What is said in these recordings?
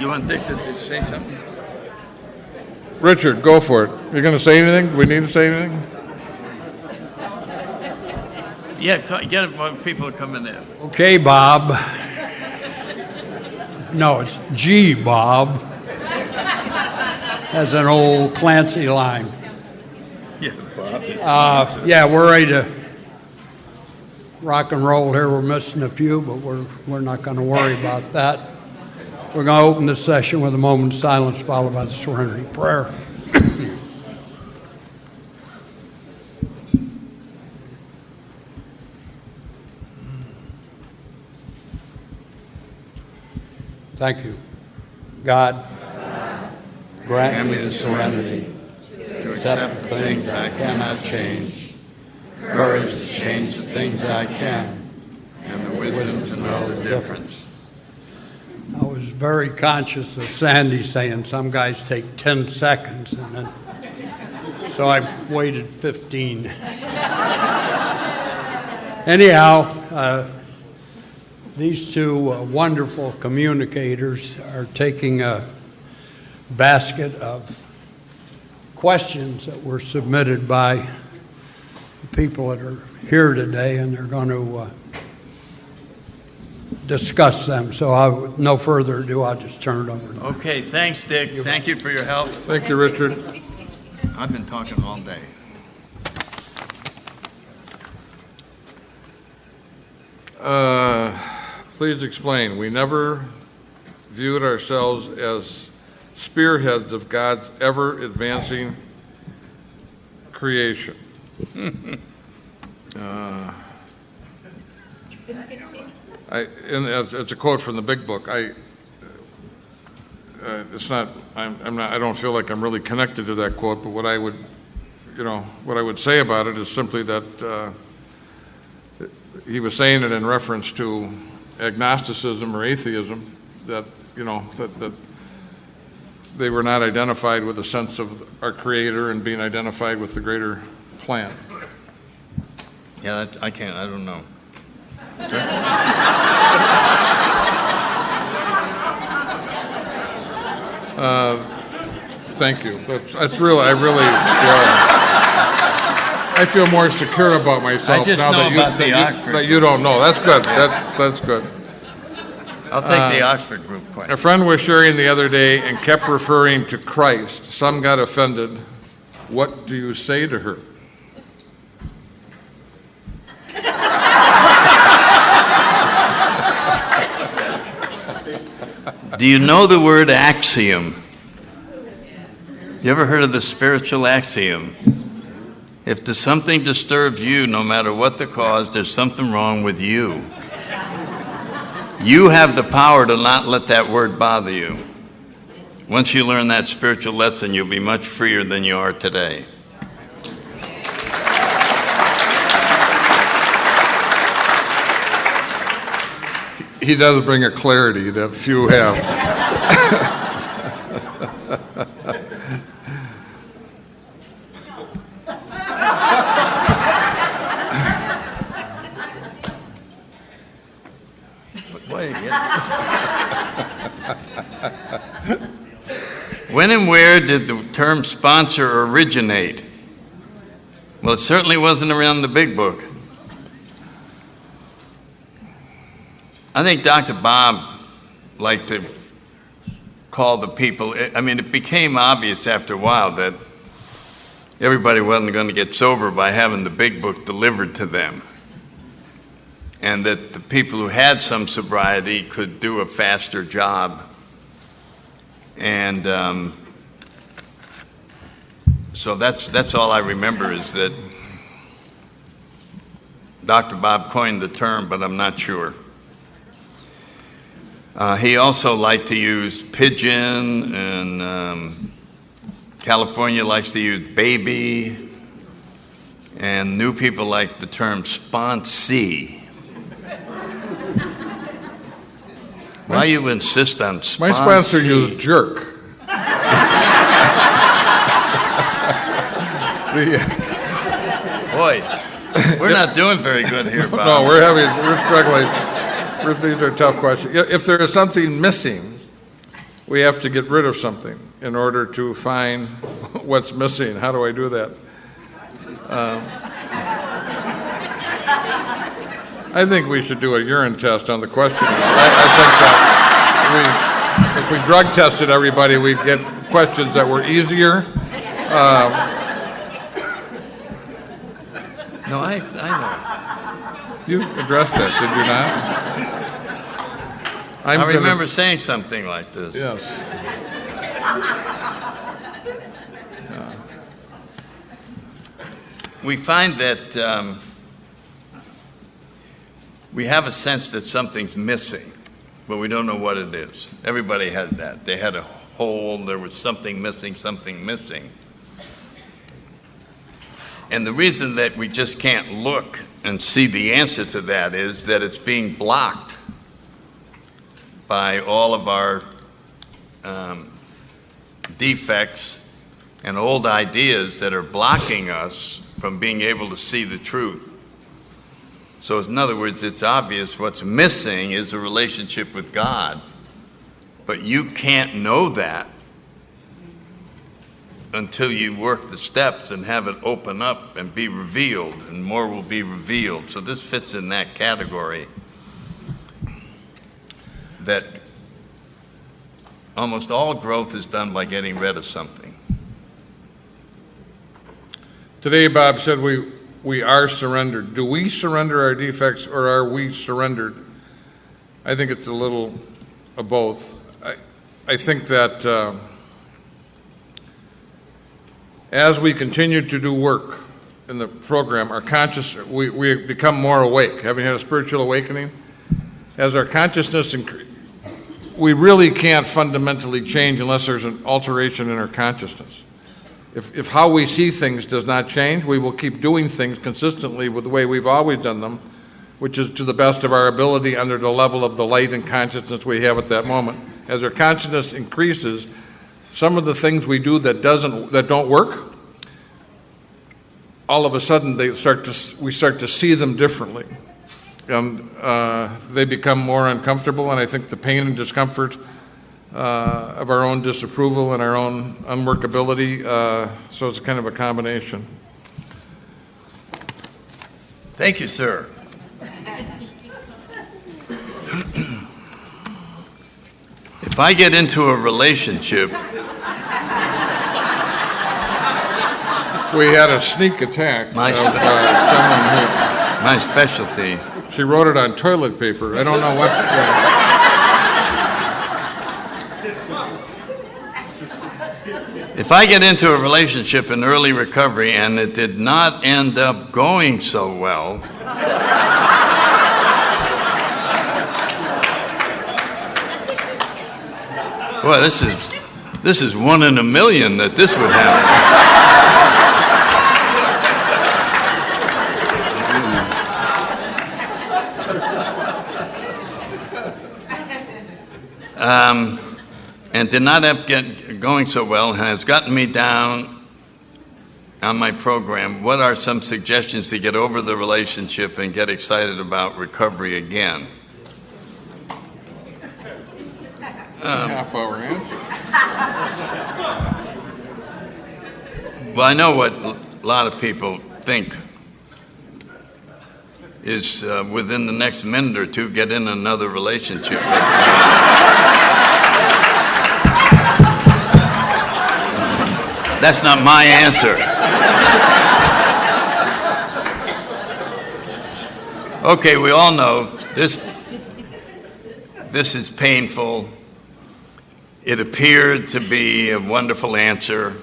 You want Dick to say something? Richard, go for it. You're going to say anything? Do we need to say anything? Yeah, get it, people coming in. Okay, Bob. No, it's G, Bob. As an old Clancy line. Yeah, Bob. Yeah, we're ready to rock and roll here. We're missing a few, but we're not going to worry about that. We're going to open this session with a moment of silence, followed by the serenity prayer. Thank you. God, grant me the serenity to accept the things I cannot change, courage to change the things I can, And the wisdom to know the difference. I was very conscious of Sandy saying some guys take 10 seconds, and then, so I waited 15. Anyhow, these two wonderful communicators are taking a basket of questions that were submitted by the people that are here today, and they're going to discuss them. So with no further ado, I'll just turn it over to them. Okay, thanks, Dick. Thank you for your help. Thank you, Richard. I've been talking all day. Please explain. We never viewed ourselves as spearheads of God's ever-advancing creation. It's a quote from the Big Book. It's not. I'm not. I don't feel like I'm really connected to that quote. But what I would say about it is simply that he was saying it in reference to agnosticism or atheism. That that they were not identified with the sense of our Creator and being identified with the greater plan. Yeah, I can't. I don't know. Thank you. That's really. I feel more secure about myself I just now know about the Oxford that you don't know. That's good. That's good. I'll take the Oxford group question. A friend was sharing the other day and kept referring to Christ. Some got offended. What do you say to her? Do you know the word axiom? You ever heard of the spiritual axiom? If something disturbs you, no matter what the cause, there's something wrong with you. You have the power to not let that word bother you. Once you learn that spiritual lesson, you'll be much freer than you are today. He does bring a clarity that few have. When and where did the term sponsor originate? Well, it certainly wasn't around the Big Book. I think Dr. Bob liked to call the people, I mean, it became obvious after a while that everybody wasn't going to get sober by having the Big Book delivered to them. And that the people who had some sobriety could do a faster job. And so that's all I remember is that Dr. Bob coined the term, but I'm not sure. He also liked to use pigeon, and California likes to use baby, and new people like the term sponsee. Why you insist on sponsee? My sponsor used jerk. Boy, we're not doing very good here, Bob. No, we're struggling. These are tough questions. If there is something missing, we have to get rid of something in order to find what's missing. How do I do that? I think we should do a urine test on the question. I think that if we drug tested everybody, we'd get questions that were easier. No, I know. You addressed that, did you not? I remember saying something like this. Yes. We find that we have a sense that something's missing, but we don't know what it is. Everybody had that. They had a hole, there was something missing, something missing. And the reason that we just can't look and see the answer to that is that it's being blocked by all of our defects and old ideas that are blocking us from being able to see the truth. So in other words, it's obvious what's missing is a relationship with God. But you can't know that until you work the steps and have it open up and be revealed, and more will be revealed. So this fits in that category that almost all growth is done by getting rid of something. Today, Bob said we are surrendered. Do we surrender our defects, or are we surrendered? I think it's a little of both. I think that as we continue to do work in the program, our we become more awake, having had a spiritual awakening. As our consciousness we really can't fundamentally change unless there's an alteration in our consciousness. If how we see things does not change, we will keep doing things consistently with the way we've always done them, which is to the best of our ability under the level of the light and consciousness we have at that moment. As our consciousness increases, some of the things we do that don't work, all of a sudden we start to see them differently. And they become more uncomfortable, and I think the pain and discomfort of our own disapproval and our own unworkability, so it's kind of a combination. Thank you, sir. If I get into a relationship, we had a sneak attack of someone my specialty. who, she wrote it on toilet paper. I don't know what. If I get into a relationship in early recovery and it did not end up going so well, boy, this is 1 in a million that this would happen. And did not have going so well, and has gotten me down on my program. What are some suggestions to get over the relationship and get excited about recovery again? Half-hour answer. Well, I know what a lot of people think is within the next minute or two, get in another relationship. That's not my answer. Okay, we all know this is painful. It appeared to be a wonderful answer.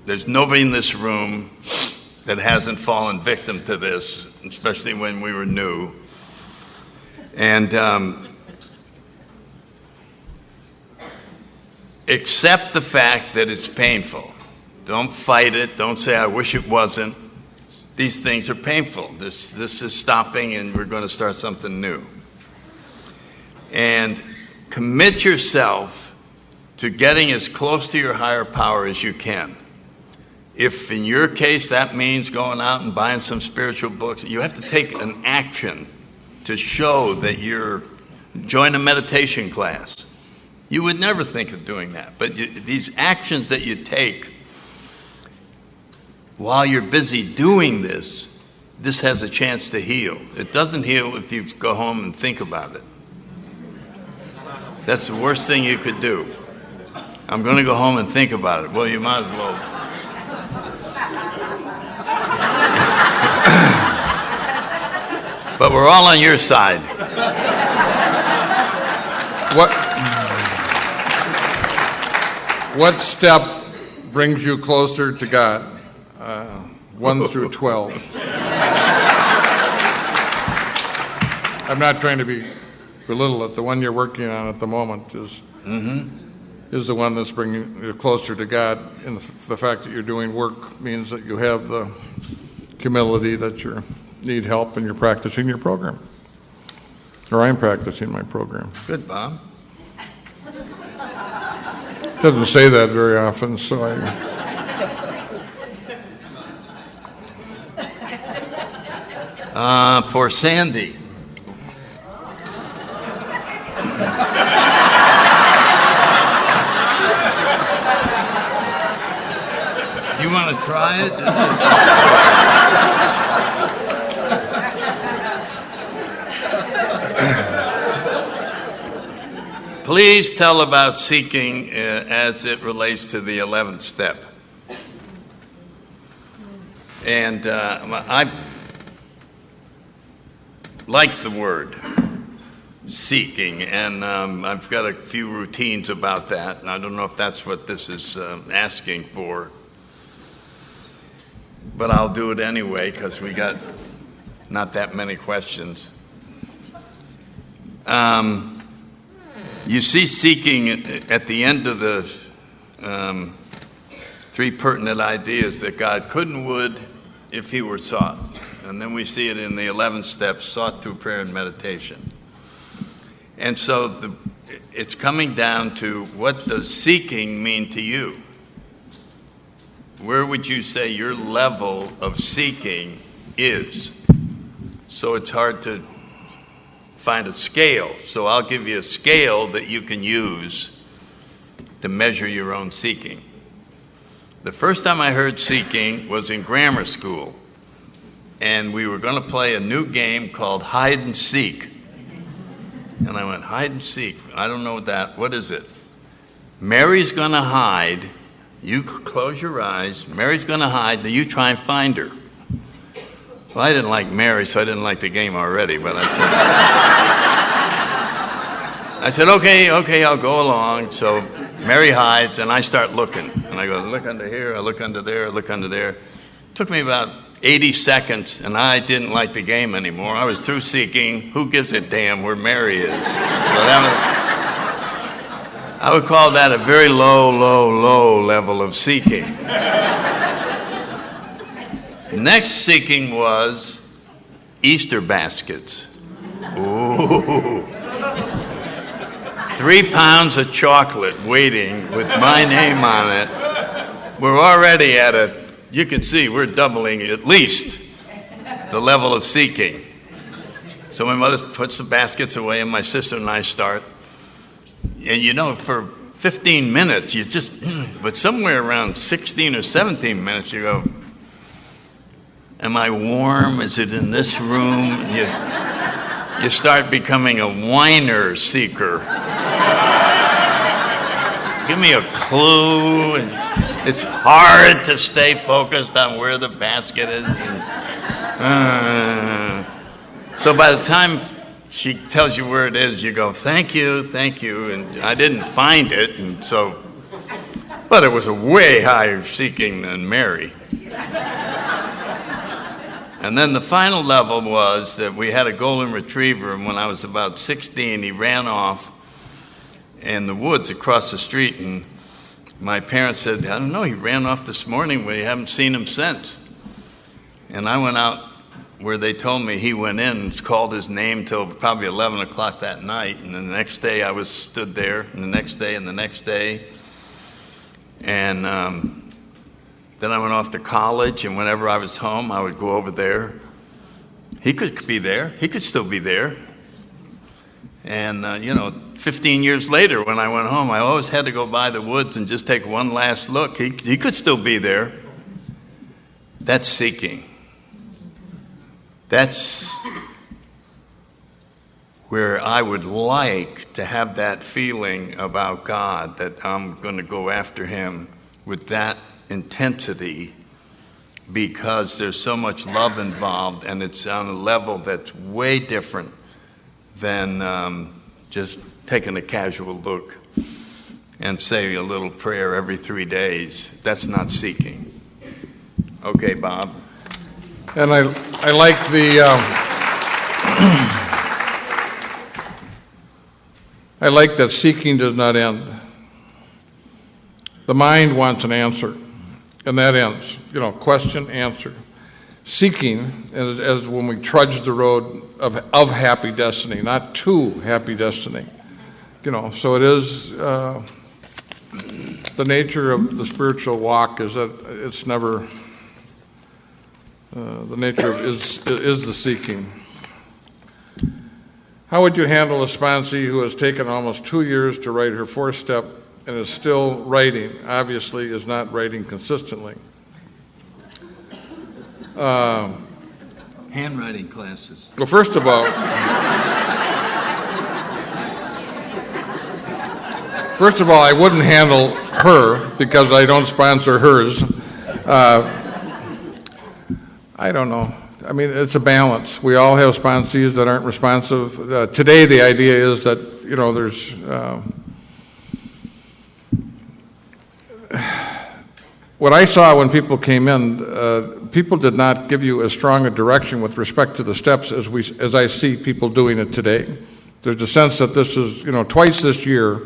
There's nobody in this room that hasn't fallen victim to this, especially when we were new. And accept the fact that it's painful. Don't fight it. Don't say, I wish it wasn't. These things are painful. This is stopping, and we're going to start something new. And commit yourself to getting as close to your higher power as you can. If in your case that means going out and buying some spiritual books, you have to take an action to show that you're join a meditation class. You would never think of doing that. But these actions that you take while you're busy doing this has a chance to heal. It doesn't heal if you go home and think about it. That's the worst thing you could do. I'm going to go home and think about it. Well, you might as well. But we're all on your side. What step brings you closer to God? 1 through 12. I'm not trying to belittle it. The one you're working on at the moment is the one that's bringing you closer to God. And the fact that you're doing work means that you have the humility that you need help and you're practicing your program. Or I'm practicing my program. Good, Bob. Doesn't say that very often, so for Sandy. You want to try it? Please tell about seeking as it relates to the 11th step. And I like the word seeking, and I've got a few routines about that, and I don't know if that's what this is asking for, but I'll do it anyway because we got not that many questions. You see seeking at the end of the 3 pertinent ideas that God could and would if he were sought. And then we see it in the 11th step, sought through prayer and meditation. And so it's coming down to, what does seeking mean to you? Where would you say your level of seeking is? So it's hard to find a scale. So I'll give you a scale that you can use to measure your own seeking. The first time I heard seeking was in grammar school, and we were going to play a new game called hide and seek. And I went, hide and seek? I don't know what is it? Mary's going to hide. You close your eyes. Mary's going to hide. Now you try and find her. Well, I didn't like Mary, so I didn't like the game already, but I said, okay, I'll go along. So Mary hides, and I start looking. And I go, look under here, I look under there, I look under there. It took me about 80 seconds, and I didn't like the game anymore. I was through seeking. Who gives a damn where Mary is? So I would call that a very low level of seeking. Next seeking was Easter baskets. Ooh. 3 pounds of chocolate waiting with my name on it. We're already you can see we're doubling at least the level of seeking. So my mother puts the baskets away and my sister and I start. And for 15 minutes, but somewhere around 16 or 17 minutes, you go, am I warm? Is it in this room? You start becoming a whiner seeker. Give me a clue. It's hard to stay focused on where the basket is. So by the time she tells you where it is, you go, thank you. And I didn't find it, but it was a way higher seeking than Mary. And then the final level was that we had a golden retriever, and when I was about 16, he ran off in the woods across the street, and my parents said, I don't know, he ran off this morning, we haven't seen him since. And I went out where they told me he went in and called his name till probably 11 o'clock that night, and then the next day I stood there, and the next day, and the next day. And then I went off to college, and whenever I was home, I would go over there. He could be there. He could still be there. And, 15 years later when I went home, I always had to go by the woods and just take one last look. He could still be there. That's seeking. That's where I would like to have that feeling about God, that I'm going to go after him with that intensity, because there's so much love involved, and it's on a level that's way different than just taking a casual look and say a little prayer every 3 days. That's not seeking. Okay, Bob. And I like the I like that seeking does not end. The mind wants an answer, and that ends. Question, answer. Seeking, as when we trudge the road of happy destiny, not to happy destiny. So it is the nature of the spiritual walk is that it's never. The nature of is the seeking. How would you handle a sponsee who has taken almost 2 years to write her 4th step and is still writing, obviously is not writing consistently? Handwriting classes. Well, first of all, I wouldn't handle her because I don't sponsor hers. I don't know. I mean, it's a balance. We all have sponsees that aren't responsive. Today, the idea is that, there's... what I saw when people came in, people did not give you as strong a direction with respect to the steps as I see people doing it today. There's a sense that this is, twice this year,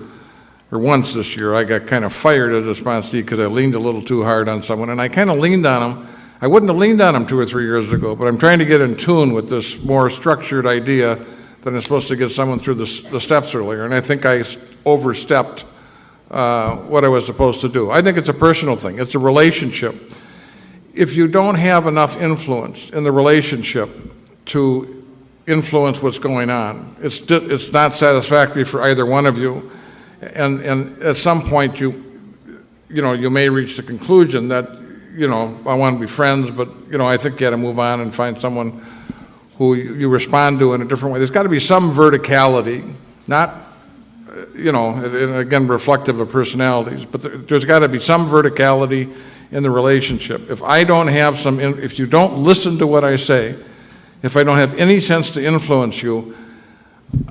or once this year, I got kind of fired as a sponsee because I leaned a little too hard on someone, and I kind of leaned on them. I wouldn't have leaned on them 2 or 3 years ago, but I'm trying to get in tune with this more structured idea that I'm supposed to get someone through the steps earlier, and I think I overstepped what I was supposed to do. I think it's a personal thing. It's a relationship. If you don't have enough influence in the relationship to influence what's going on, it's not satisfactory for either one of you, and at some point you may reach the conclusion that I want to be friends, but, I think you got to move on and find someone who you respond to in a different way. There's got to be some verticality, not, and again, reflective of personalities, but there's got to be some verticality in the relationship. If I don't have if you don't listen to what I say, if I don't have any sense to influence you,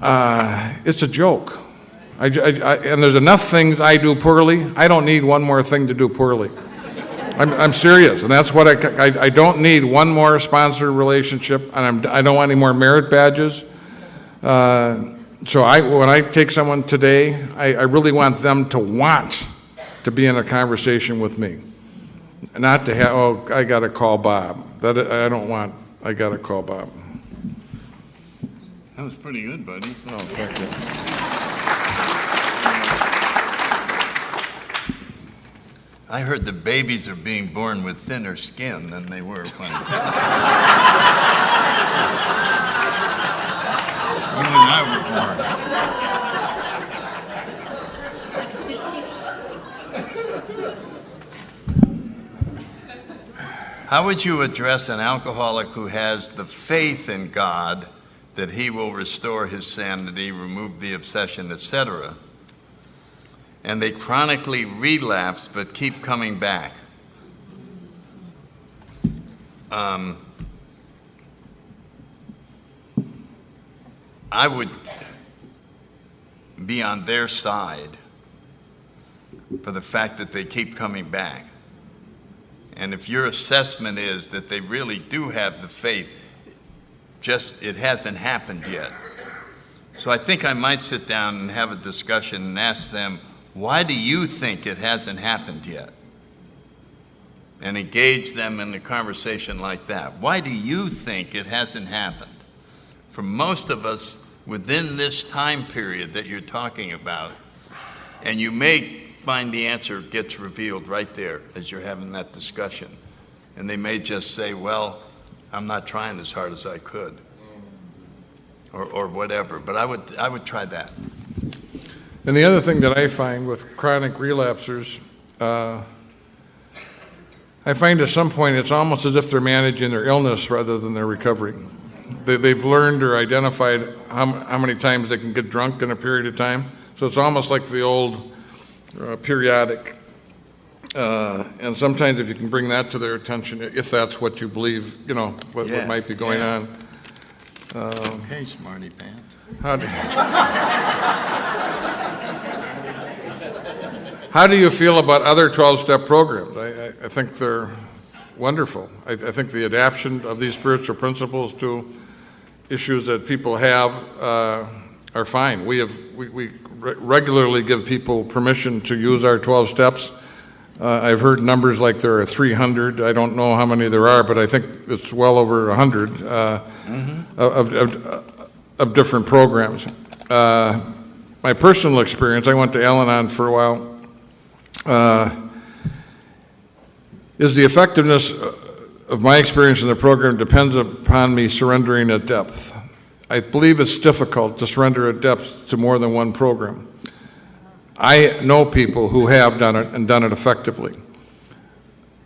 it's a joke. And there's enough things I do poorly. I don't need one more thing to do poorly. I'm serious, and that's what I don't need one more sponsor relationship, and I don't want any more merit badges. So when I take someone today, I really want them to want to be in a conversation with me, not to have, I got to call Bob. That I don't want. I got to call Bob. That was pretty good, buddy. Oh, thank you. I heard the babies are being born with thinner skin than they were when you and I were born. How would you address an alcoholic who has the faith in God that he will restore his sanity, remove the obsession, etc., and they chronically relapse but keep coming back? I would be on their side for the fact that they keep coming back. And if your assessment is that they really do have the faith, just it hasn't happened yet. So I think I might sit down and have a discussion and ask them, why do you think it hasn't happened yet? And engage them in a conversation like that. Why do you think it hasn't happened? For most of us, within this time period that you're talking about, and you may find the answer gets revealed right there as you're having that discussion. And they may just say, well, I'm not trying as hard as I could. or whatever. But I would try that. And the other thing that I find with chronic relapsers, I find at some point it's almost as if they're managing their illness rather than their recovery. They've learned or identified how many times they can get drunk in a period of time. So it's almost like the old periodic. And sometimes if you can bring that to their attention, if that's what you believe, what might be going on. Okay, smarty pants. How do you feel about other 12-step programs? I think they're wonderful. I think the adaptation of these spiritual principles to issues that people have are fine. We regularly give people permission to use our 12 steps. I've heard numbers like there are 300. I don't know how many there are, but I think it's well over 100 of different programs. My personal experience, I went to Al-Anon for a while, is the effectiveness of my experience in the program depends upon me surrendering at depth. I believe it's difficult to surrender at depth to more than one program. I know people who have done it and done it effectively.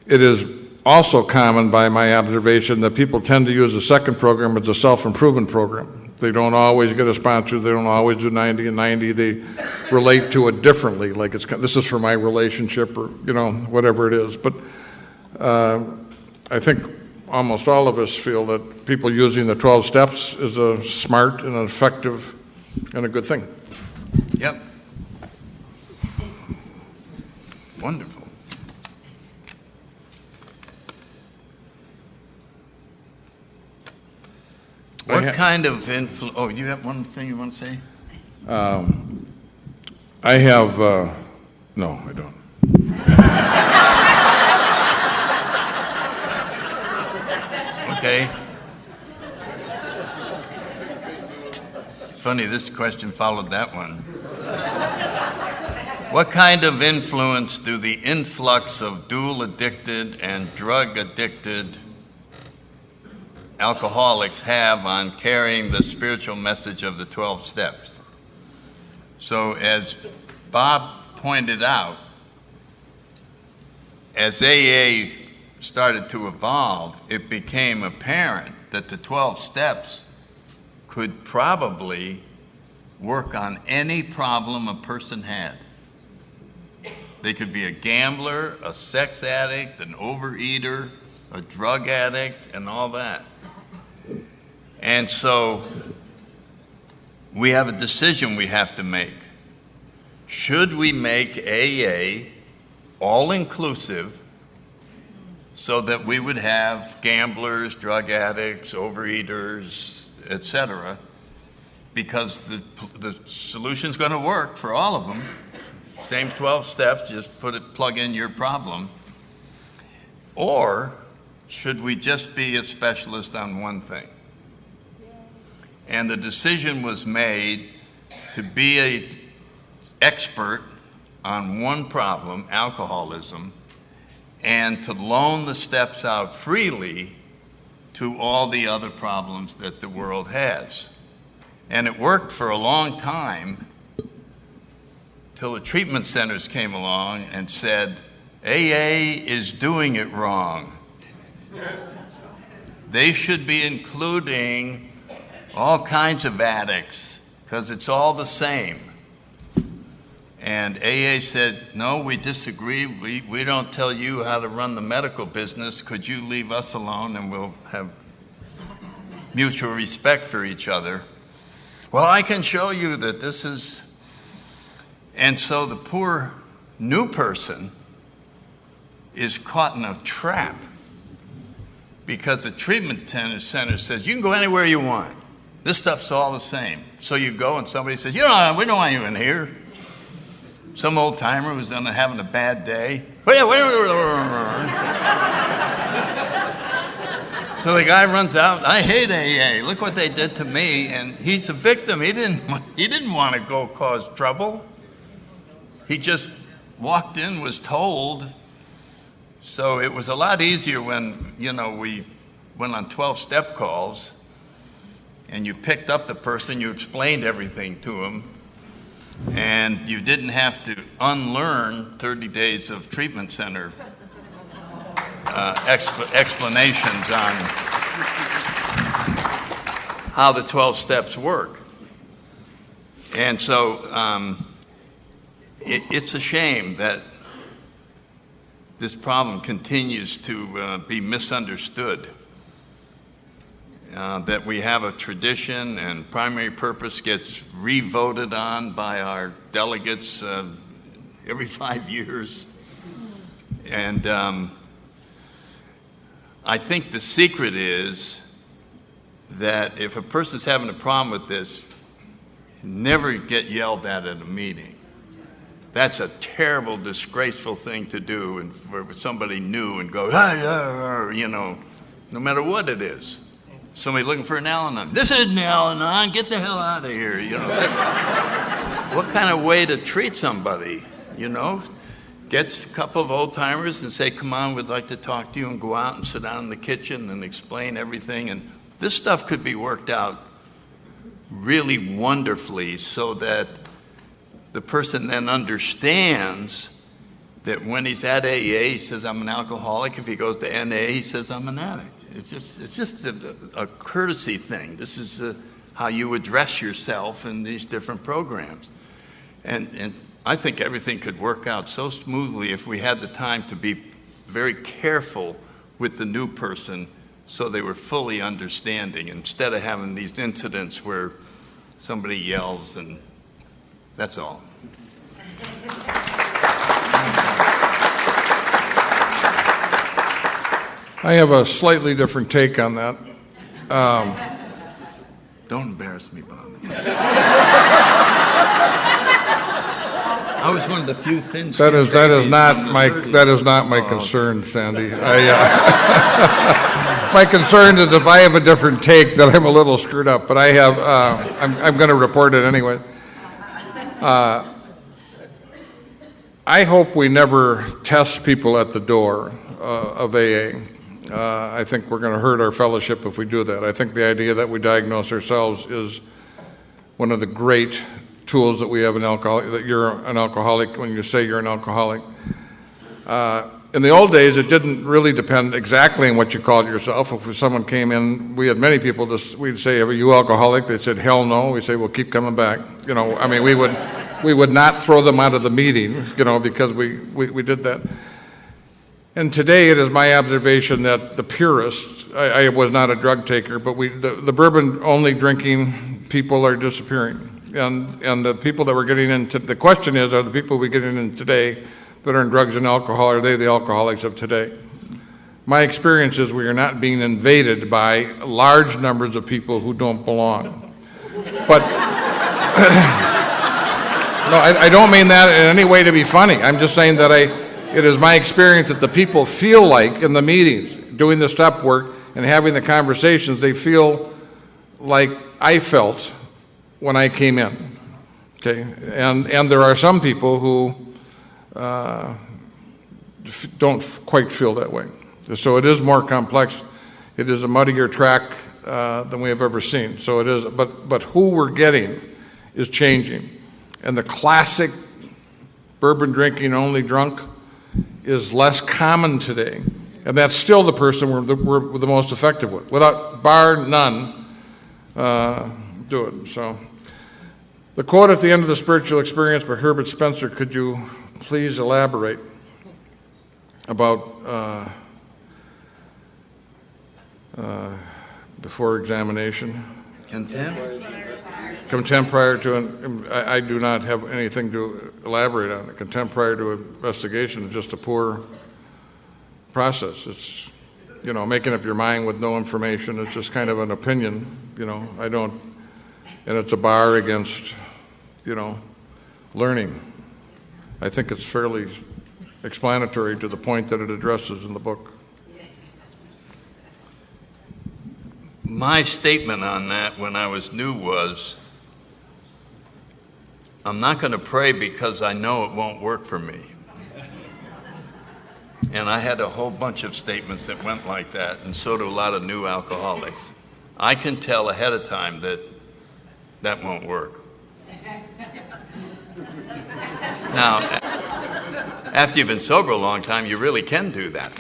It is also common by my observation that people tend to use the second program as a self-improvement program. They don't always get a sponsor. They don't always do 90 and 90. They relate to it differently, like this is for my relationship or, whatever it is. But I think almost all of us feel that people using the 12 steps is a smart and an effective and a good thing. Yep. Wonderful. What kind of influence? Oh, you have one thing you want to say? I have, no, I don't. Okay. It's funny, this question followed that one. What kind of influence do the influx of dual-addicted and drug-addicted alcoholics have on carrying the spiritual message of the 12 steps? So as Bob pointed out, as AA started to evolve, it became apparent that the 12 steps could probably work on any problem a person had. They could be a gambler, a sex addict, an overeater, a drug addict, and all that. And so we have a decision we have to make. Should we make AA all-inclusive so that we would have gamblers, drug addicts, overeaters, etc., because the solution's going to work for all of them. Same 12 steps, just plug in your problem. Or should we just be a specialist on one thing? And the decision was made to be an expert on one problem, alcoholism, and to loan the steps out freely to all the other problems that the world has. And it worked for a long time till the treatment centers came along and said, AA is doing it wrong. They should be including all kinds of addicts because it's all the same. And AA said, no, we disagree. We don't tell you how to run the medical business. Could you leave us alone and we'll have mutual respect for each other? Well, I can show you that this is... And so the poor new person is caught in a trap because the treatment center says, you can go anywhere you want. This stuff's all the same. So you go and somebody says, we don't want you in here. Some old timer who's having a bad day. So the guy runs out. I hate AA. Look what they did to me. And he's a victim. He didn't want to go cause trouble. He just walked in, was told. So it was a lot easier when, we went on 12-step calls. and you picked up the person, you explained everything to him, and you didn't have to unlearn 30 days of treatment center explanations on how the 12 steps work. And so it's a shame that this problem continues to be misunderstood. That we have a tradition and primary purpose gets re-voted on by our delegates every 5 years. And I think the secret is that if a person's having a problem with this, never get yelled at a meeting. That's a terrible, disgraceful thing to do, and for somebody new and go, hey, you know, no matter what it is. Somebody looking for an Al-Anon. This isn't Al-Anon. Get the hell out of here. You know, what kind of way to treat somebody? You know, gets a couple of old timers and say, "Come on, we'd like to talk to you," and go out and sit down in the kitchen and explain everything. And this stuff could be worked out really wonderfully, so that the person then understands that when he's at AA, he says, "I'm an alcoholic." If he goes to NA, he says, "I'm an addict." It's just a courtesy thing. This is how you address yourself in these different programs. And I think everything could work out so smoothly if we had the time to be very careful with the new person so they were fully understanding, instead of having these incidents where somebody yells, and that's all. I have a slightly different take on that. Don't embarrass me, Bob. I was one of the few things. That is not my concern, Sandy. My concern is if I have a different take, that I'm a little screwed up. But I have. I'm going to report it anyway. I hope we never test people at the door of AA. I think we're going to hurt our fellowship if we do that. I think the idea that we diagnose ourselves is one of the great tools that we have in alcoholic, that you're an alcoholic when you say you're an alcoholic. In the old days, it didn't really depend exactly on what you called yourself. If someone came in, we had many people, we'd say, "Are you alcoholic?" They said, "Hell no." We say, "Well, keep coming back." You know, I mean, we would not throw them out of the meeting, you know, because we did that. And today it is my observation that the purists, I was not a drug taker, but the bourbon-only drinking people are disappearing. And the people that we're getting into, the question is, are the people we're getting in today that are in drugs and alcohol, are they the alcoholics of today? My experience is we are not being invaded by large numbers of people who don't belong. But no, I don't mean that in any way to be funny. I'm just saying that it is my experience that the people feel like in the meetings, doing the step work and having the conversations, they feel like I felt when I came in. Okay, and there are some people who don't quite feel that way. So it is more complex. It is a muddier track than we have ever seen. So it is, but who we're getting is changing. And the classic bourbon drinking only drunk is less common today. And that's still the person we're the most effective with. Without bar none, do it. So the quote at the end of The Spiritual Experience by Herbert Spencer, could you please elaborate about before examination? Contempt prior to, I do not have anything to elaborate on it. Contempt prior to investigation is just a poor process. It's, you know, making up your mind with no information. It's just kind of an opinion, you know. And it's a bar against, you know, learning. I think it's fairly explanatory to the point that it addresses in the book. My statement on that when I was new was, I'm not going to pray because I know it won't work for me. And I had a whole bunch of statements that went like that, and so do a lot of new alcoholics. I can tell ahead of time that that won't work. Now, after you've been sober a long time, you really can do that.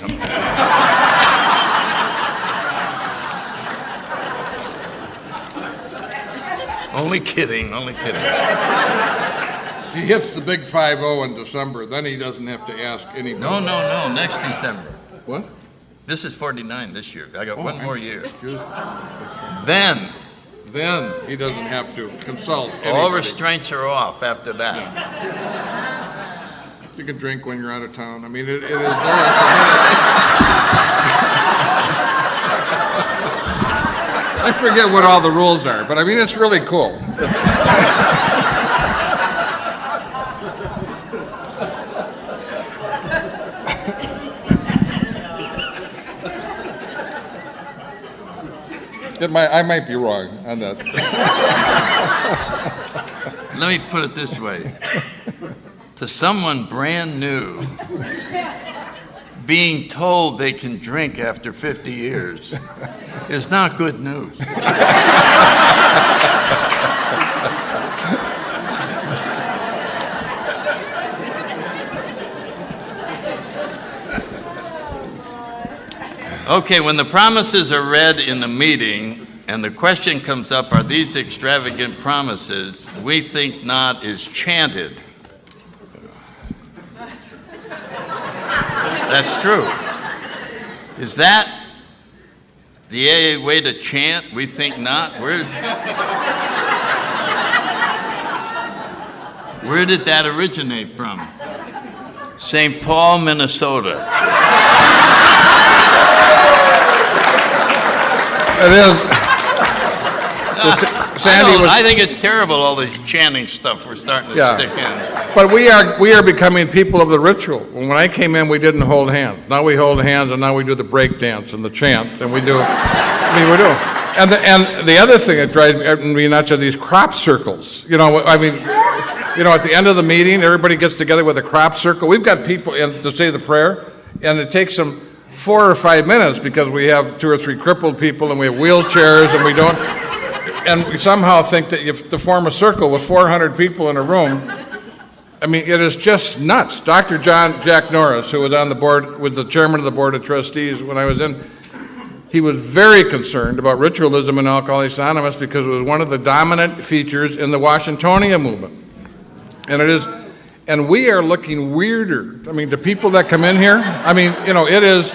Only kidding, only kidding. He hits the big 5-0 in December, then he doesn't have to ask anybody. No, next December. What? This is 49 this year. I got one more year. Excuse me. Then, He doesn't have to consult anybody. all restraints are off after that. You can drink when you're out of town. I mean, it is there. I forget what all the rules are, but I mean, it's really cool. I might be wrong on that. Let me put it this way. To someone brand new, being told they can drink after 50 years is not good news. Okay, when the promises are read in the meeting and the question comes up, are these extravagant promises? We think not is chanted. That's true. Is that the AA way to chant? We think not. Where did that originate from? St. Paul, Minnesota. It is. Sandy was. I think it's terrible, all this chanting stuff we're starting to stick in. But we are becoming people of the ritual. When I came in, we didn't hold hands. Now we hold hands, and now we do the break dance and the chant, and we do. I mean, we do. And the other thing that drives me nuts are these crop circles. You know, I mean, at the end of the meeting, everybody gets together with a crop circle. We've got people in to say the prayer, and it takes them 4 or 5 minutes because we have 2 or 3 crippled people and we have wheelchairs and we don't, and we somehow think that you have to form a circle with 400 people in a room. I mean, it is just nuts. Dr. Jack Norris, who was on the board, was the chairman of the board of trustees when I was in, he was very concerned about ritualism in Alcoholics Anonymous because it was one of the dominant features in the Washingtonia movement. And it is. And we are looking weirder. I mean, the people that come in here, I mean, it is,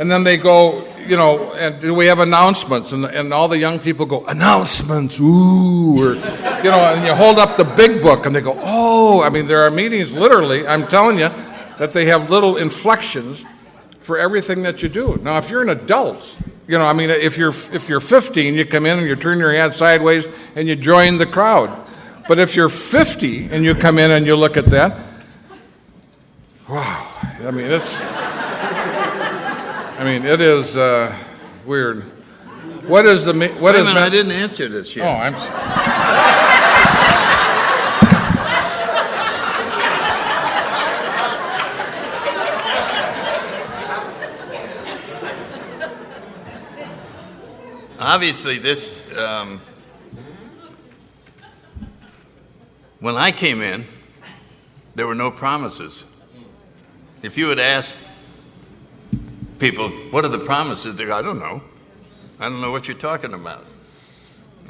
and then they go, and we have announcements, and all the young people go, announcements, ooh, or, and you hold up the big book, and they go, oh, I mean, there are meetings, literally, I'm telling you, that they have little inflections for everything that you do. Now, if you're an adult, I mean, if you're 15, you come in and you turn your head sideways and you join the crowd. But if you're 50 and you come in and you look at that, wow, I mean, it is weird. What is the, what is... I didn't answer this yet. Oh, I'm sorry. Obviously, this, when I came in, there were no promises. If you had asked people, what are the promises? They go, I don't know. I don't know what you're talking about.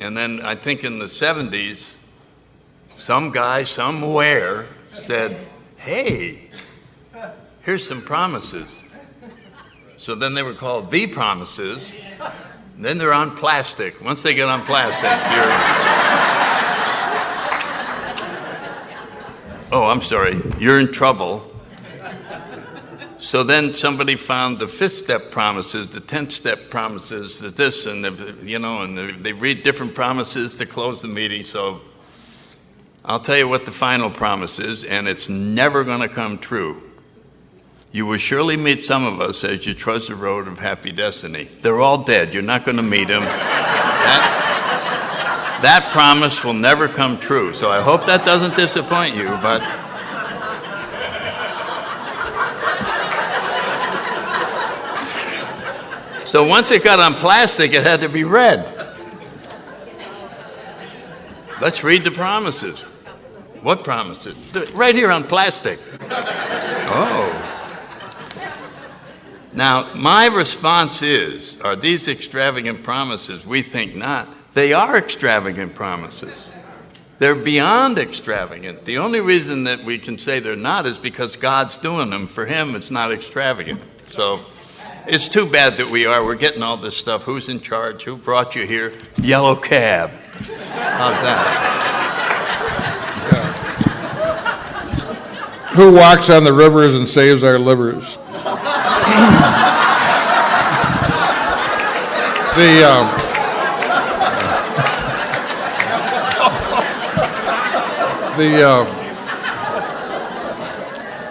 And then I think in the 70s, some guy somewhere said, hey, here's some promises. So then they were called the promises. And then they're on plastic. Once they get on plastic, you're in trouble. So then somebody found the 5th step promises, the 10th step promises, the this and they read different promises to close the meeting. So I'll tell you what the final promise is, and it's never going to come true. You will surely meet some of us as you trudge the road of happy destiny. They're all dead. You're not going to meet them. That promise will never come true. So I hope that doesn't disappoint you, but... So once it got on plastic, it had to be read. Let's read the promises. What promises? Right here on plastic. Oh. Now, my response is, are these extravagant promises? We think not. They are extravagant promises. They're beyond extravagant. The only reason that we can say they're not is because God's doing them. For him, it's not extravagant. So it's too bad that we're getting all this stuff. Who's in charge? Who brought you here? Yellow cab. How's that? Who walks on the rivers and saves our livers?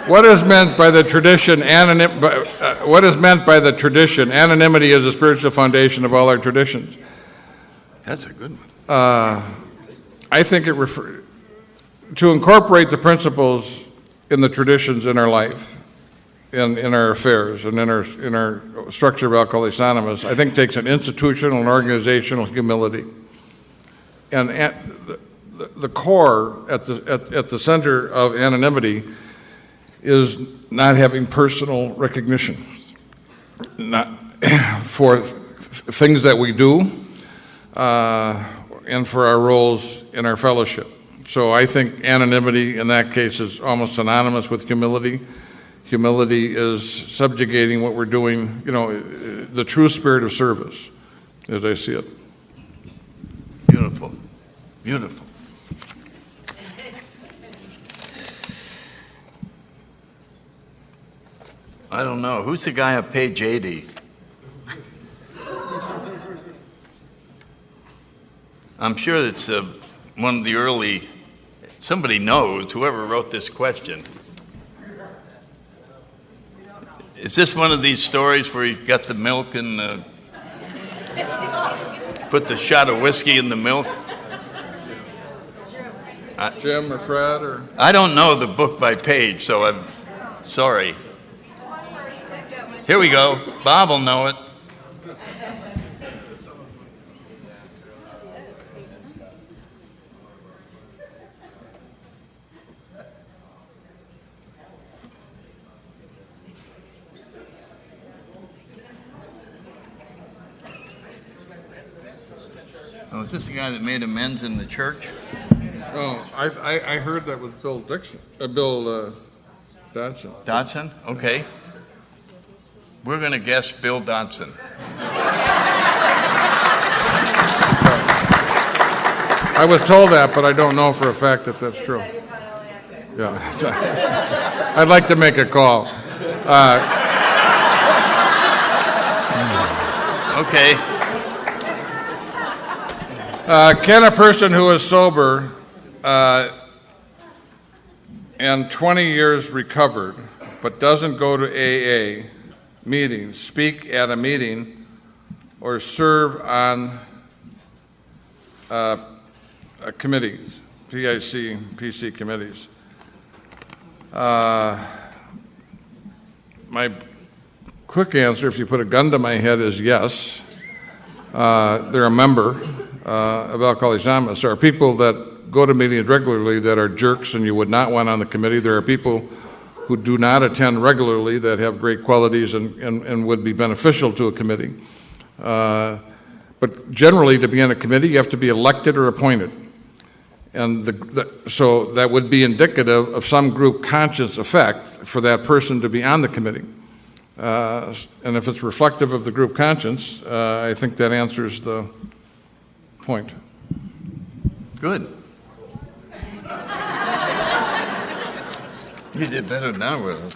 What is meant by the tradition? What is meant by the tradition? Anonymity is the spiritual foundation of all our traditions. That's a good one. I think to incorporate the principles in the traditions in our life, in our affairs, and in our structure of Alcoholics Anonymous, I think takes an institutional and organizational humility. And the core at the center of anonymity is not having personal recognition, not for things that we do, and for our roles in our fellowship. So I think anonymity in that case is almost synonymous with humility. Humility is subjugating what we're doing, the true spirit of service, as I see it. Beautiful. Beautiful. I don't know. Who's the guy on page 80? I'm sure it's one of the early, somebody knows, whoever wrote this question. Is this one of these stories where you've got the milk and put the shot of whiskey in the milk? Jim or Fred or? I don't know the book by page, so I'm sorry. Here we go. Bob will know it. Oh, is this the guy that made amends in the church? Oh, I heard that was Bill Dodson. Dodson? Okay. We're going to guess Bill Dodson. I was told that, but I don't know for a fact that that's true. Yeah, I'd like to make a call. Okay. Can a person who is sober and 20 years recovered but doesn't go to AA meetings, speak at a meeting, or serve on committees, PIC, PC committees? My quick answer, if you put a gun to my head, is yes. They're a member of Alcoholics Anonymous. There are people that go to meetings regularly that are jerks and you would not want on the committee. There are people who do not attend regularly that have great qualities and would be beneficial to a committee. But generally, to be on a committee, you have to be elected or appointed. And so that would be indicative of some group conscience effect for that person to be on the committee. And if it's reflective of the group conscience, I think that answers the point. Good. You did better than I would have.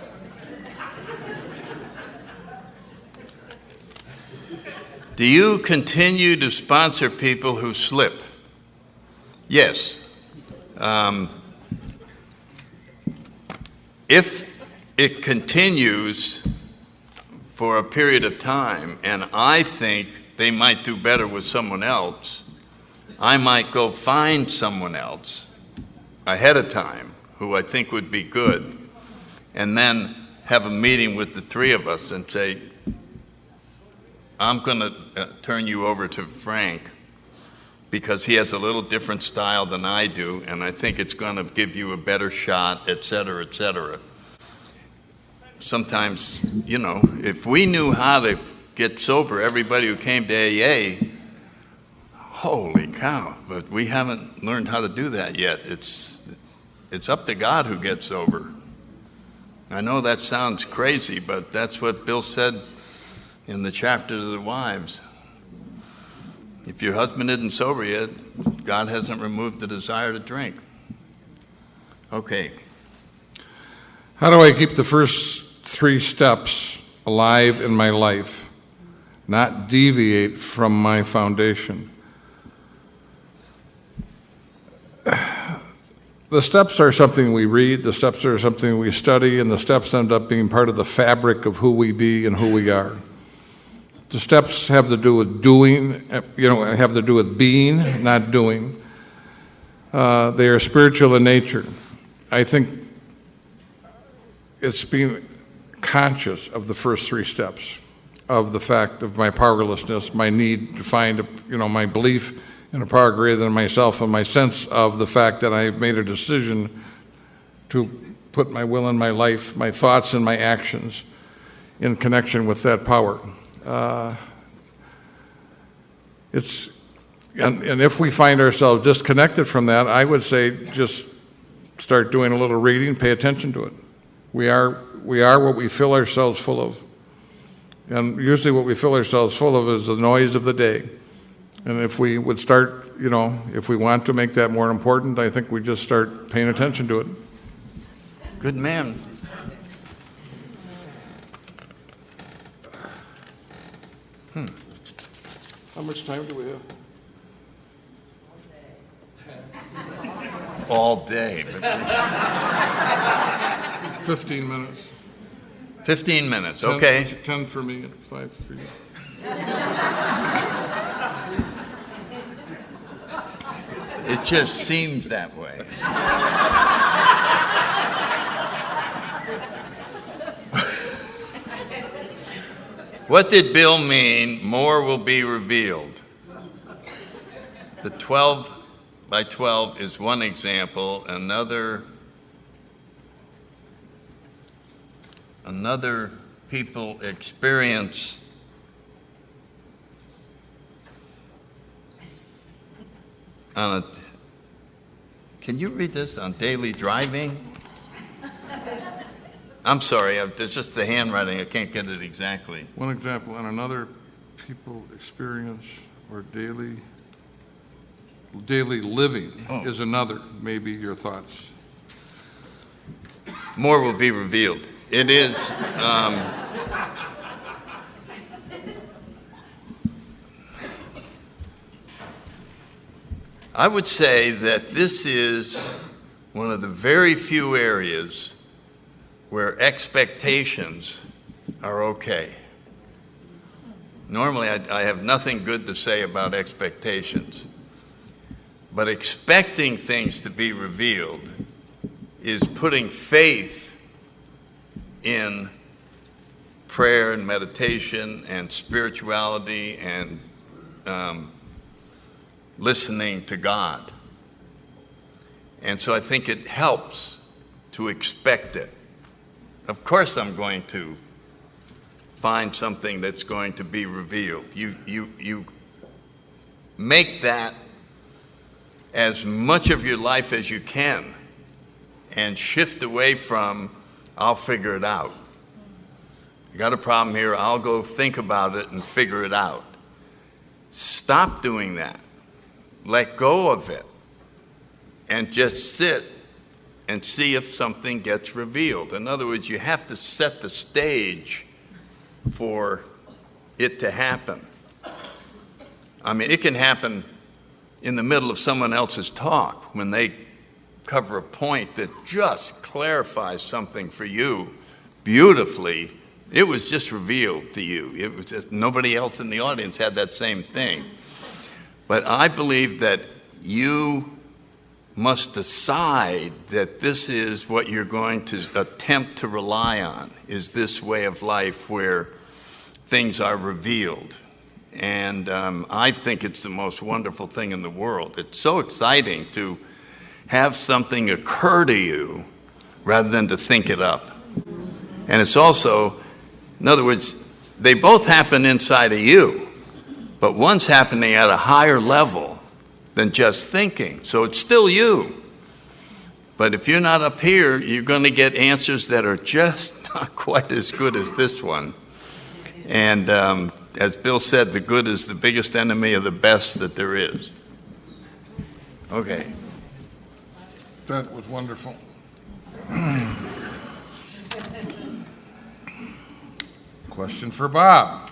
Do you continue to sponsor people who slip? Yes. If it continues for a period of time and I think they might do better with someone else, I might go find someone else ahead of time who I think would be good, and then have a meeting with the three of us and say, I'm going to turn you over to Frank because he has a little different style than I do, and I think it's going to give you a better shot, et cetera, et cetera. Sometimes, if we knew how to get sober, everybody who came to AA, holy cow, but we haven't learned how to do that yet. It's up to God who gets sober. I know that sounds crazy, but that's what Bill said in the chapter to the wives. If your husband isn't sober yet, God hasn't removed the desire to drink. Okay. How do I keep the first 3 steps alive in my life, not deviate from my foundation? The steps are something we read, the steps are something we study, and the steps end up being part of the fabric of who we be and who we are. The steps have to do with doing, have to do with being, not doing. They are spiritual in nature. I think it's being conscious of the first 3 steps, of the fact of my powerlessness, my need to find, my belief in a power greater than myself, and my sense of the fact that I've made a decision to put my will and my life, my thoughts and my actions in connection with that power. And if we find ourselves disconnected from that, I would say just start doing a little reading, pay attention to it. We are what we fill ourselves full of. And usually what we fill ourselves full of is the noise of the day. And if we would start, if we want to make that more important, I think we just start paying attention to it. Good man. How much time do we have? All day. 15 minutes. 15 minutes, okay. 10 for me and 5 for you. It just seems that way. What did Bill mean? More will be revealed. The 12 by 12 is one example. Another people experience can you read this on daily driving? I'm sorry, it's just the handwriting. I can't get it exactly. One example, and another people experience or daily living is another, maybe your thoughts. More will be revealed. It is, I would say that this is one of the very few areas where expectations are okay. Normally, I have nothing good to say about expectations, but expecting things to be revealed is putting faith in prayer and meditation and spirituality and listening to God. And so I think it helps to expect it. Of course I'm going to find something that's going to be revealed. You make that as much of your life as you can and shift away from, I'll figure it out. You got a problem here, I'll go think about it and figure it out. Stop doing that. Let go of it and just sit and see if something gets revealed. In other words, you have to set the stage for it to happen. I mean, it can happen in the middle of someone else's talk when they cover a point that just clarifies something for you beautifully. It was just revealed to you. It was just, nobody else in the audience had that same thing. But I believe that you must decide that this is what you're going to attempt to rely on, is this way of life where things are revealed. And I think it's the most wonderful thing in the world. It's so exciting to have something occur to you rather than to think it up. And it's also, in other words, they both happen inside of you, but one's happening at a higher level than just thinking. So it's still you. But if you're not up here, you're going to get answers that are just not quite as good as this one. And as Bill said, the good is the biggest enemy of the best that there is. Okay. That was wonderful. Question for Bob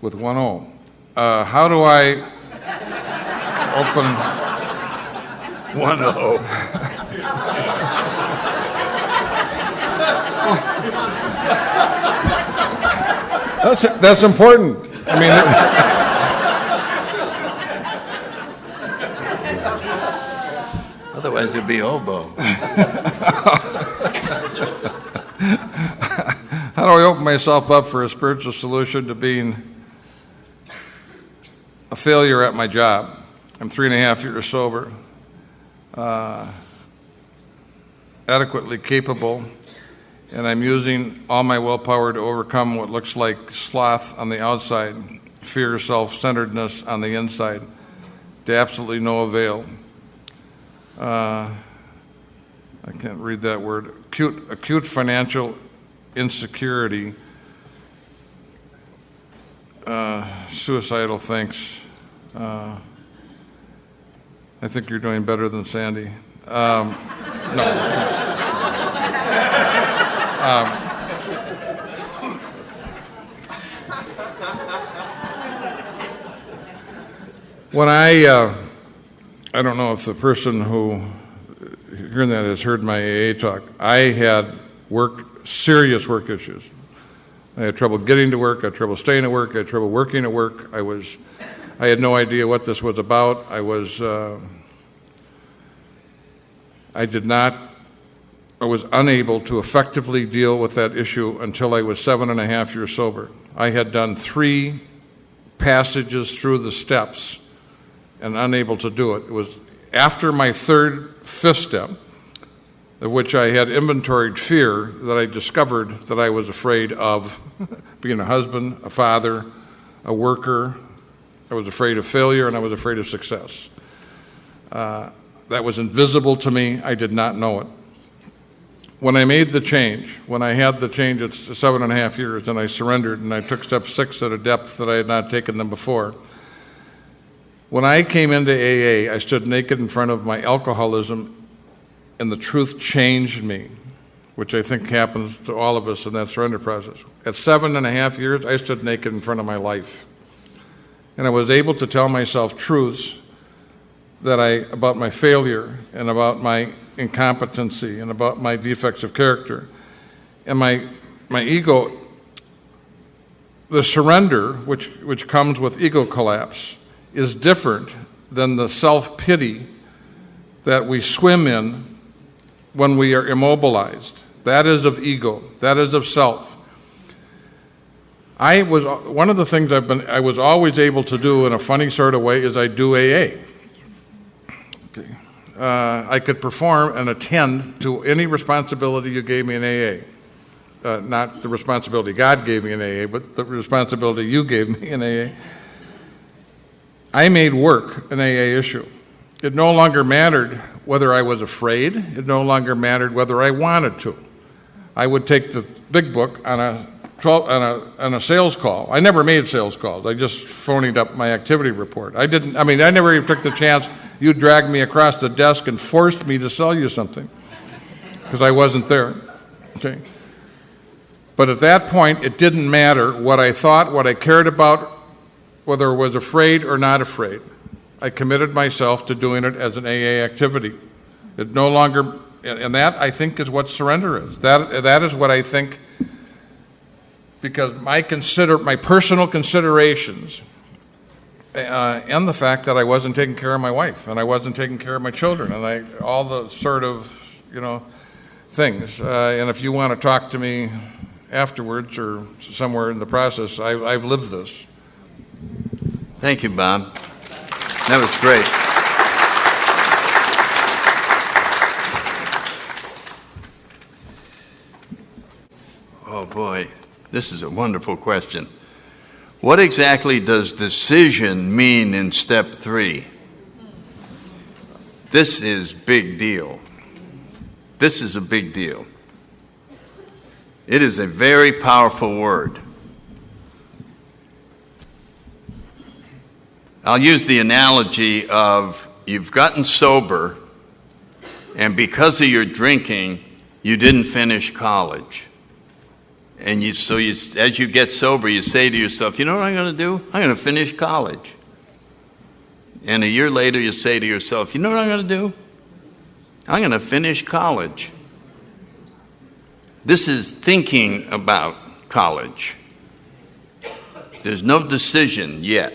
with 1 O. How do I open 1-0. That's important. I mean, Otherwise it'd be oboe. how do I open myself up for a spiritual solution to being a failure at my job? I'm 3.5 years sober, adequately capable, and I'm using all my willpower to overcome what looks like sloth on the outside, fear, self-centeredness on the inside, to absolutely no avail. I can't read that word. Acute financial insecurity, suicidal thinks. I think you're doing better than Sandy. No. When I don't know if the person who hearing that has heard my AA talk. I had serious work issues. I had trouble getting to work. I had trouble staying at work. I had trouble working at work. I had no idea what this was about. I was unable to effectively deal with that issue until I was 7.5 years sober. I had done 3 passages through the steps and unable to do it. It was after my 5th step, of which I had inventoried fear, that I discovered that I was afraid of being a husband, a father, a worker. I was afraid of failure, and I was afraid of success. That was invisible to me. I did not know it. When I made the change, when I had the change at 7.5 years, and I surrendered, and I took step 6 at a depth that I had not taken them before, when I came into AA, I stood naked in front of my alcoholism, and the truth changed me, which I think happens to all of us in that surrender process. At 7.5 years, I stood naked in front of my life. And I was able to tell myself truths about my failure and about my incompetency and about my defects of character. And my ego, the surrender, which comes with ego collapse, is different than the self-pity that we swim in when we are immobilized. That is of ego. That is of self. One of the things I was always able to do in a funny sort of way is I do AA. Okay. I could perform and attend to any responsibility you gave me in AA. Not the responsibility God gave me in AA, but the responsibility you gave me in AA. I made work an AA issue. It no longer mattered whether I was afraid. It no longer mattered whether I wanted to. I would take the big book on a sales call. I never made sales calls. I just phoned up my activity report. I never even took the chance. You dragged me across the desk and forced me to sell you something because I wasn't there. Okay. But at that point, it didn't matter what I thought, what I cared about, whether I was afraid or not afraid. I committed myself to doing it as an AA activity. It no longer, and that I think is what surrender is. That is what I think, because my personal considerations and the fact that I wasn't taking care of my wife and I wasn't taking care of my children and all the sort of, things. And if you want to talk to me afterwards or somewhere in the process, I've lived this. Thank you, Bob. That was great. Oh, boy. This is a wonderful question. What exactly does decision mean in step 3? This is big deal. This is a big deal. It is a very powerful word. I'll use the analogy of you've gotten sober, and because of your drinking, you didn't finish college. And as you get sober, you say to yourself, you know what I'm going to do? I'm going to finish college. And a year later, you say to yourself, you know what I'm going to do? I'm going to finish college. This is thinking about college. There's no decision yet.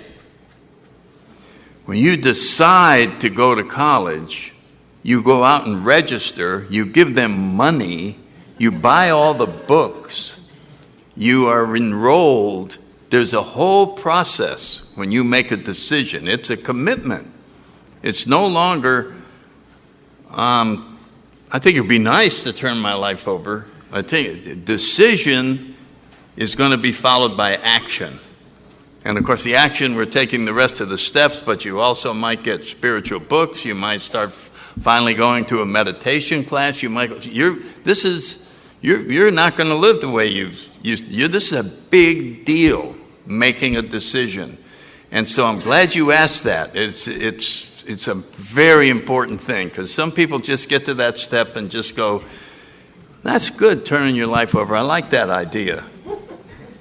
When you decide to go to college, you go out and register, you give them money, you buy all the books, you are enrolled. There's a whole process when you make a decision. It's a commitment. It's no longer, I think it would be nice to turn my life over. I think decision is going to be followed by action. And of course, the action, we're taking the rest of the steps, but you also might get spiritual books. You might start finally going to a meditation class. You're not going to live the way you've used to. This is a big deal, making a decision. And so I'm glad you asked that. It's a very important thing, because some people just get to that step and just go, that's good, turning your life over. I like that idea.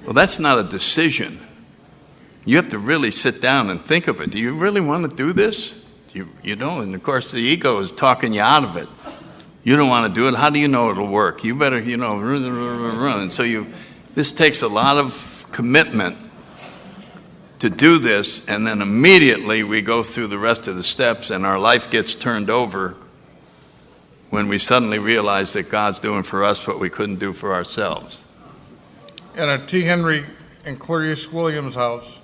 Well, that's not a decision. You have to really sit down and think of it. Do you really want to do this? You don't. And of course, the ego is talking you out of it. You don't want to do it. How do you know it'll work? You better, run. And so this takes a lot of commitment to do this, and then immediately we go through the rest of the steps, and our life gets turned over when we suddenly realize that God's doing for us what we couldn't do for ourselves. And at T. Henry and Clarice Williams' house,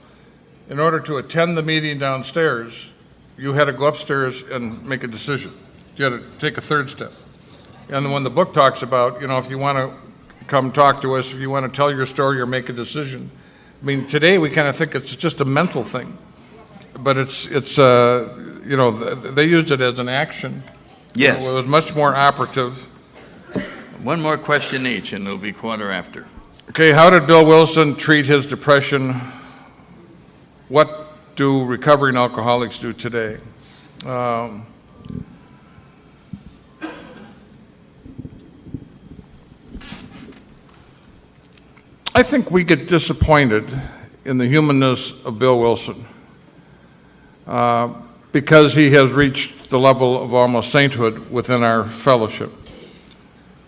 in order to attend the meeting downstairs, you had to go upstairs and make a decision. You had to take a third step. And when the book talks about, if you want to come talk to us, if you want to tell your story or make a decision. I mean, today we kind of think it's just a mental thing, but it's they used it as an action. Yes. It was much more operative. One more question each, and it'll be 1:15. Okay, how did Bill Wilson treat his depression? What do recovering alcoholics do today? I think we get disappointed in the humanness of Bill Wilson because he has reached the level of almost sainthood within our fellowship.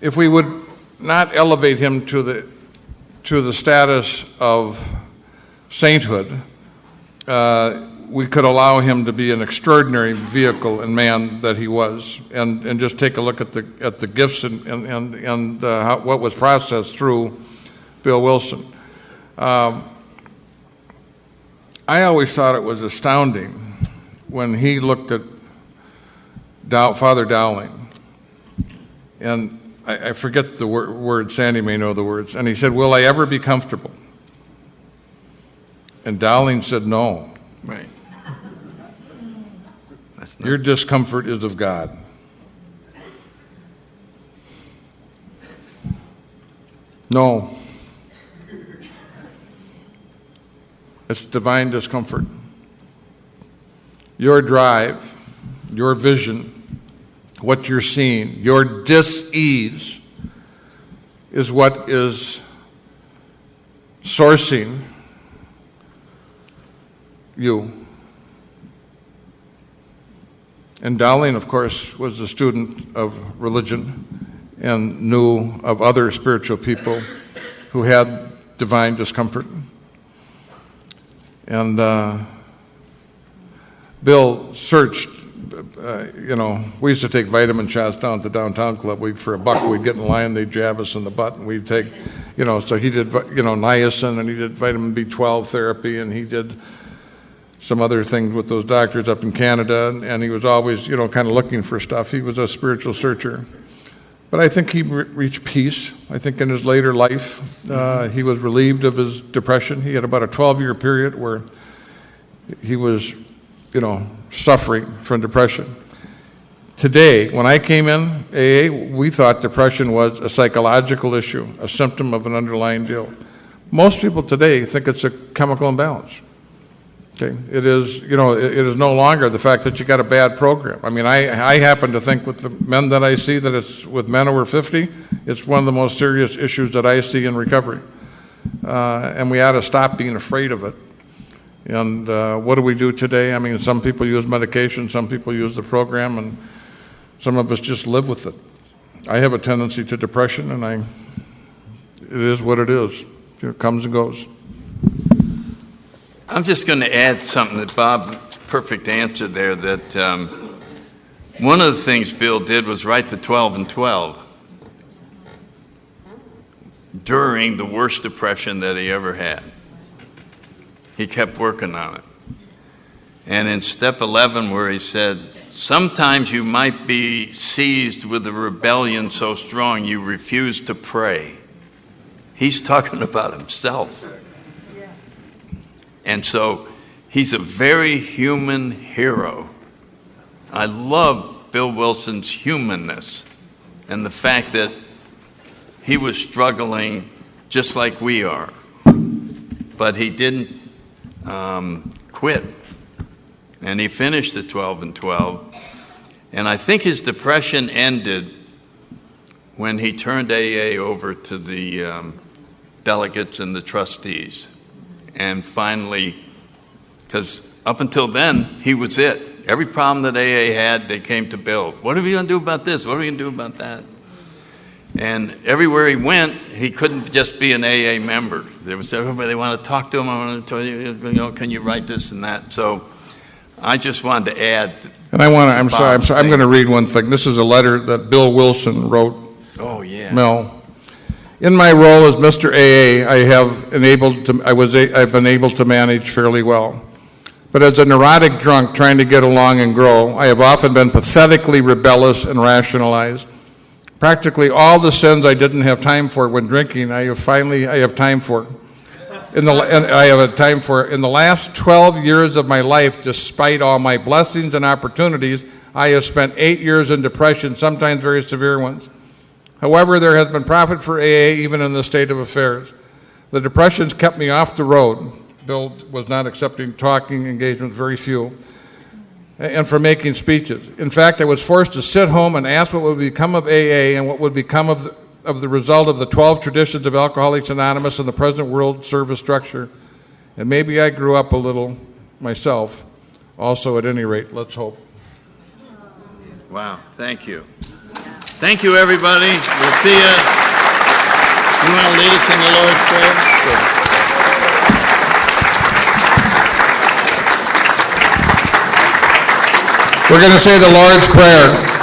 If we would not elevate him to the status of sainthood, we could allow him to be an extraordinary vehicle and man that he was, and just take a look at the gifts and what was processed through Bill Wilson. I always thought it was astounding when he looked at Father Dowling, and I forget the word, Sandy may know the words, and he said, "Will I ever be comfortable?" And Dowling said, "No. Right. Your discomfort is of God." No. It's divine discomfort. Your drive, your vision, what you're seeing, your dis-ease is what is sourcing you. And Dowling, of course, was a student of religion and knew of other spiritual people who had divine discomfort. And Bill searched, we used to take vitamin shots down at the downtown club. For $1, we'd get in line, they'd jab us in the butt, and we'd take, so he did, niacin, and he did vitamin B12 therapy, and he did some other things with those doctors up in Canada, and he was always, kind of looking for stuff. He was a spiritual searcher. But I think he reached peace. I think in his later life, he was relieved of his depression. He had about a 12-year period where he was, suffering from depression. Today, when I came in AA, we thought depression was a psychological issue, a symptom of an underlying deal. Most people today think it's a chemical imbalance. Okay, it is, it is no longer the fact that you got a bad program. I mean, I happen to think with the men that I see that it's with men over 50, it's one of the most serious issues that I see in recovery. And we ought to stop being afraid of it. And what do we do today? I mean, some people use medication, some people use the program, and some of us just live with it. I have a tendency to depression, and it is what it is. It comes and goes. I'm just going to add something that Bob's perfect answer there, that one of the things Bill did was write the 12 and 12 during the worst depression that he ever had. He kept working on it. And in step 11, where he said, sometimes you might be seized with a rebellion so strong you refuse to pray. He's talking about himself. And so he's a very human hero. I love Bill Wilson's humanness and the fact that he was struggling just like we are. But he didn't quit. And he finished the 12 and 12. And I think his depression ended when he turned AA over to the delegates and the trustees. And finally, because up until then, he was it. Every problem that AA had, they came to Bill. What are we going to do about this? What are we going to do about that? And everywhere he went, he couldn't just be an AA member. There was everybody, they want to talk to him. I want to tell you, can you write this and that? So I just wanted to add. And I'm sorry, I'm going to read one thing. This is a letter that Bill Wilson wrote. Oh, yeah. Mel. In my role as Mr. AA, I've been able to manage fairly well. But as a neurotic drunk trying to get along and grow, I have often been pathetically rebellious and rationalized. Practically all the sins I didn't have time for when drinking, I have time for. In the last 12 years of my life, despite all my blessings and opportunities, I have spent 8 years in depression, sometimes very severe ones. However, there has been profit for AA even in this state of affairs. The depressions kept me off the road. Bill was not accepting talking engagements, very few, and for making speeches. In fact, I was forced to sit home and ask what would become of AA and what would become of the result of the 12 traditions of Alcoholics Anonymous and the present world service structure. And maybe I grew up a little myself. Also, at any rate, let's hope. Wow, thank you. Thank you, everybody. We'll see you. You want to lead us in the Lord's Prayer? Good. We're going to say the Lord's Prayer.